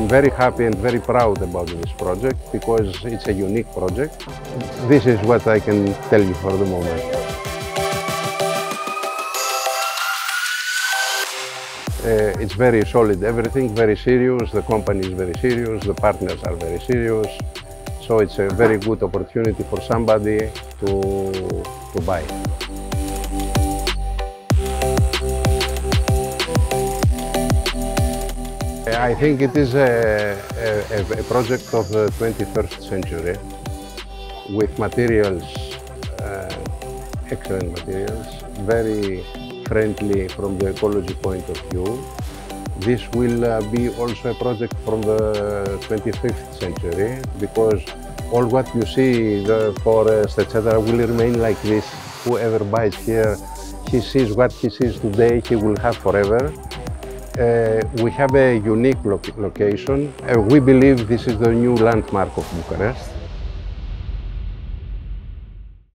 I'm very happy and very proud about this project because it's a unique project. This is what I can tell you for the moment. It's very solid, everything very serious, the company is very serious, the partners are very serious. So it's a very good opportunity for somebody to buy. I think it is a project of the 21st century with materials, excellent materials, very friendly from the ecology point of view. This will be also a project from the 25th century because all what you see, the forest, etc., will remain like this. Whoever buys here, he sees what he sees today, he will have forever. We have a unique location. We believe this is the new landmark of Bucharest.